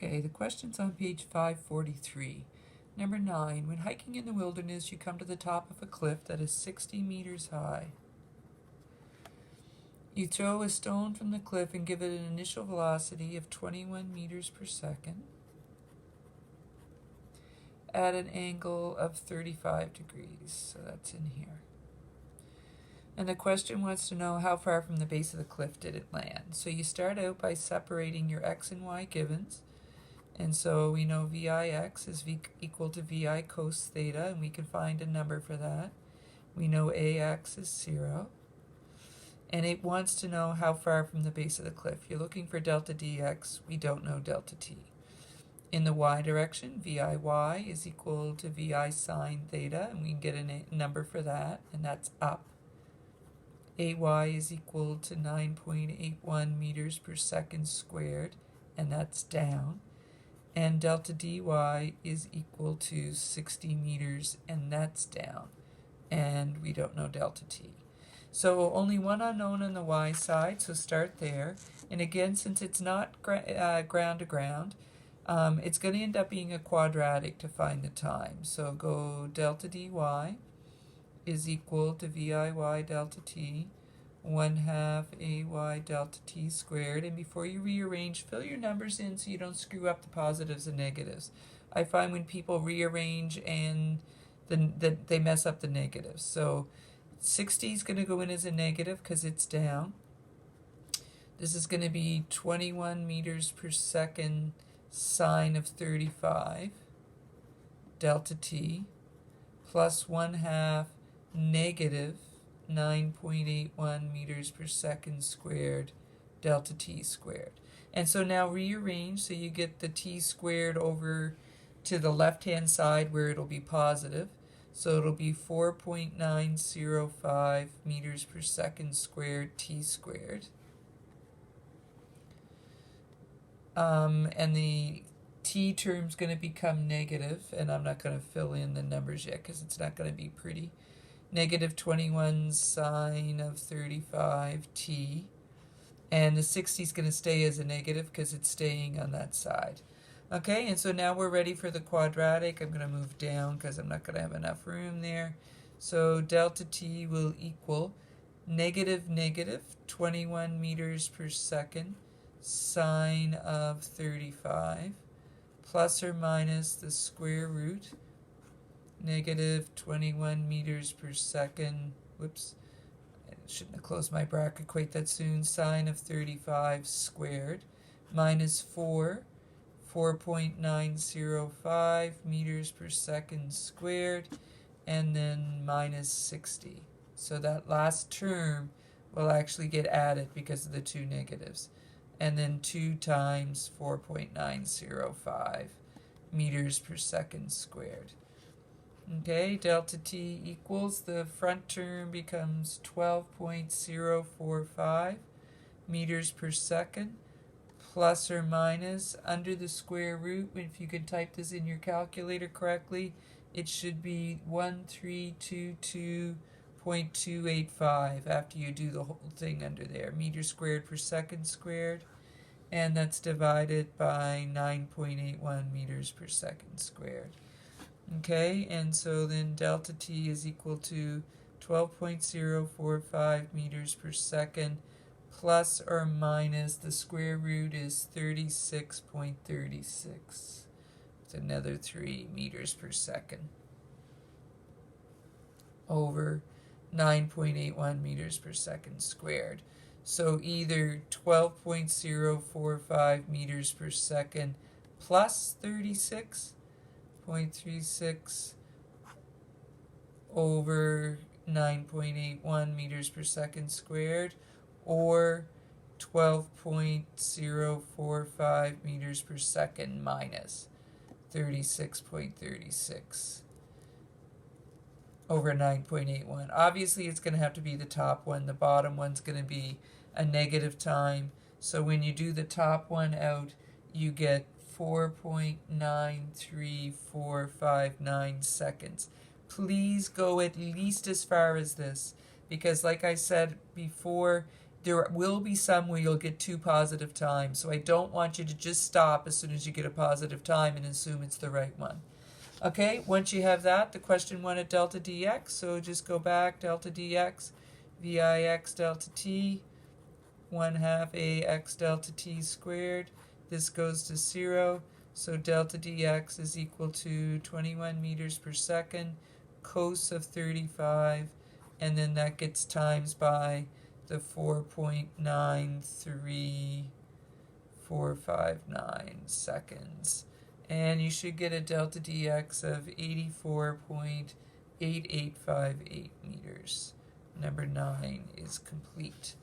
Okay, the question's on page 543. Number 9. When hiking in the wilderness, you come to the top of a cliff that is 60 meters high. You throw a stone from the cliff and give it an initial velocity of 21 meters per second at an angle of 35 degrees. So that's in here. And the question wants to know how far from the base of the cliff did it land. So you start out by separating your x and y givens. And so we know VIX is equal to VI cos theta, and we can find a number for that. We know AX is 0. And it wants to know how far from the base of the cliff. You're looking for delta dx. We don't know delta t. In the y direction, VIY is equal to VI sine theta, and we can get a number for that, and that's up. AY is equal to 9.81 meters per second squared, and that's down. And delta dy is equal to 60 meters, and that's down. And we don't know delta t. So only one unknown on the y side, so start there. And again, since it's not ground to ground, it's going to end up being a quadratic to find the time. So go delta dy is equal to VIY delta t, 1/2 AY delta t squared. And before you rearrange, fill your numbers in so you don't screw up the positives and negatives. I find when people rearrange and they mess up the negatives. So 60 is going to go in as a negative because it's down. This is going to be 21 meters per second sine of 35 delta t plus 1/2 negative 9.81 meters per second squared delta t squared. And so now rearrange so you get the t squared over to the left hand side where it'll be positive. So it'll be 4.905 meters per second squared t squared. And the t term's going to become negative, and I'm not going to fill in the numbers yet because it's not going to be pretty. Negative 21 sine of 35 t, and the 60 is going to stay as a negative because it's staying on that side. Okay, and so now we're ready for the quadratic. I'm going to move down because I'm not going to have enough room there. So delta t will equal negative 21 meters per second sine of 35 plus or minus the square root negative 21 meters per second, whoops, I shouldn't have closed my bracket quite that soon, sine of 35 squared, minus 4.905 meters per second squared, and then minus 60. So that last term will actually get added because of the two negatives. And then 2 times 4.905 meters per second squared. Okay, delta t equals, the front term becomes 12.045 meters per second, plus or minus, under the square root, if you can type this in your calculator correctly, it should be 1322.285 after you do the whole thing under there, meters squared per second squared, and that's divided by 9.81 meters per second squared. Okay, and so then delta t is equal to 12.045 meters per second plus or minus, the square root is 36.36. It's another 3 meters per second over 9.81 meters per second squared. So either 12.045 meters per second plus 36.36 over 9.81 meters per second squared, or 12.045 meters per second minus 36.36 over 9.81. Obviously it's going to have to be the top one. The bottom one's going to be a negative time. So when you do the top one out, you get 4.93459 seconds. Please go at least as far as this, because like I said before, There will be some where you'll get 2 positive times, so I don't want you to just stop as soon as you get a positive time and assume it's the right one. Okay, once you have that, the question wanted delta dx, so just go back, delta dx, vix delta t, 1/2 ax delta t squared. This goes to 0, so delta dx is equal to 21 meters per second, cos of 35, and then that gets times by the 4.93459 seconds. And you should get a delta dx of 84.8858 meters. Number 9 is complete.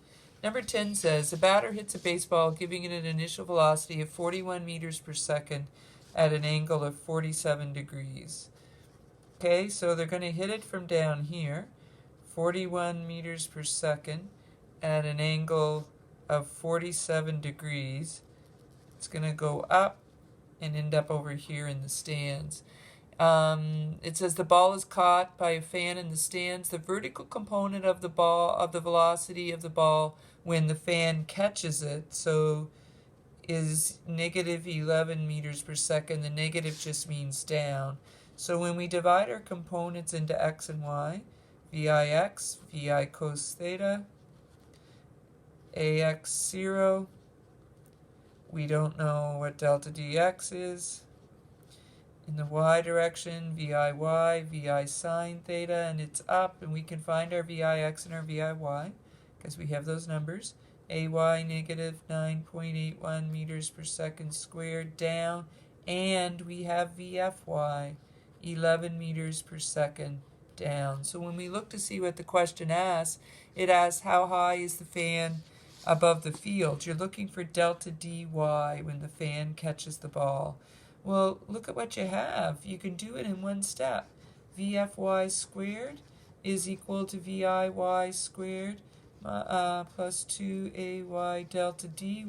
Number 10 says, a batter hits a baseball giving it an initial velocity of 41 meters per second at an angle of 47 degrees. Okay, so they're going to hit it from down here, 41 meters per second at an angle of 47 degrees. It's going to go up and end up over here in the stands. It says the ball is caught by a fan in the stands. The vertical component of the ball, of the velocity of the ball when the fan catches it, so is negative 11 meters per second. The negative just means down. So when we divide our components into x and y, vix, vi cos theta, ax 0, we don't know what delta dx is. In the y direction, viy, vi sine theta, and it's up, and we can find our vix and our viy, because we have those numbers. Ay negative 9.81 meters per second squared down, and we have vfy, 11 meters per second down. So when we look to see what the question asks, it asks how high is the fan above the field. You're looking for delta dy when the fan catches the ball. Well, look at what you have. You can do it in one step. Vfy squared is equal to viy squared plus 2ay delta dy,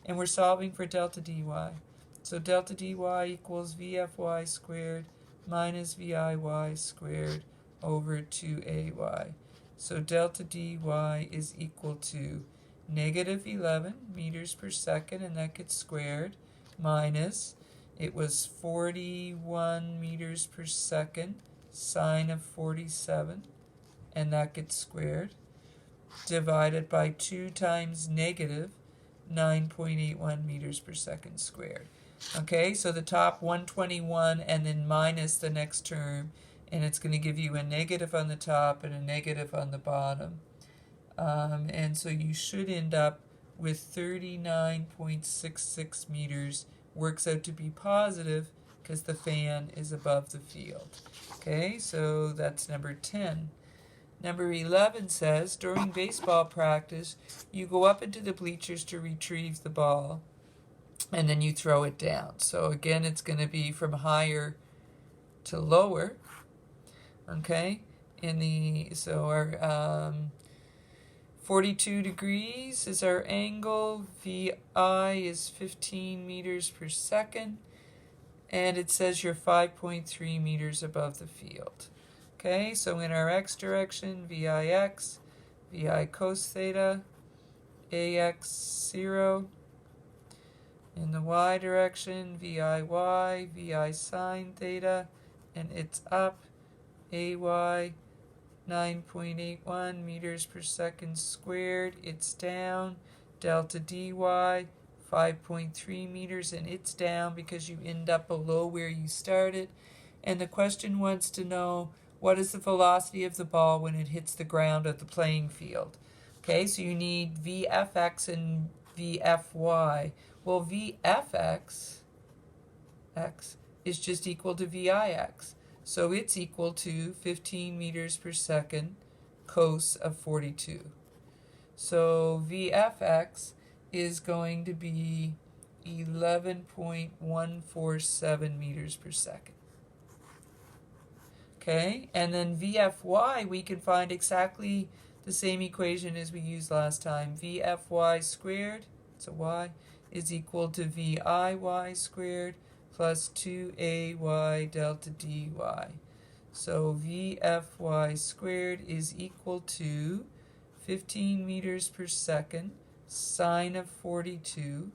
and we're solving for delta dy. So delta dy equals vfy squared minus viy squared over 2ay. So delta dy is equal to negative 11 meters per second, and that gets squared, minus, it was 41 meters per second, sine of 47, and that gets squared, divided by 2 times negative 9.81 meters per second squared. Okay, so the top 121 and then minus the next term, and it's going to give you a negative on the top and a negative on the bottom. And so you should end up with 39.66 meters. Works out to be positive because the fan is above the field. Okay, so that's number 10. Number 11 says, during baseball practice, you go up into the bleachers to retrieve the ball, and then you throw it down. So again, it's going to be from higher to lower. Okay, so our 42 degrees is our angle. VI is 15 meters per second. And it says you're 5.3 meters above the field. Okay, so in our x direction, VIX, VI cos theta, AX 0. In the y direction, VIY, VI sine theta, and it's up, AY 9.81 meters per second squared, it's down, delta dy 5.3 meters, and it's down because you end up below where you started. And the question wants to know, what is the velocity of the ball when it hits the ground of the playing field? Okay, so you need VFX and VFY. Well, VFX is just equal to VIX. So it's equal to 15 meters per second cos of 42. So VFX is going to be 11.147 meters per second. Okay, and then VFY, we can find exactly the same equation as we used last time. VFY squared, it's a y, is equal to VIY squared plus 2ay delta dy. So VFY squared is equal to 15 meters per second, sine of 42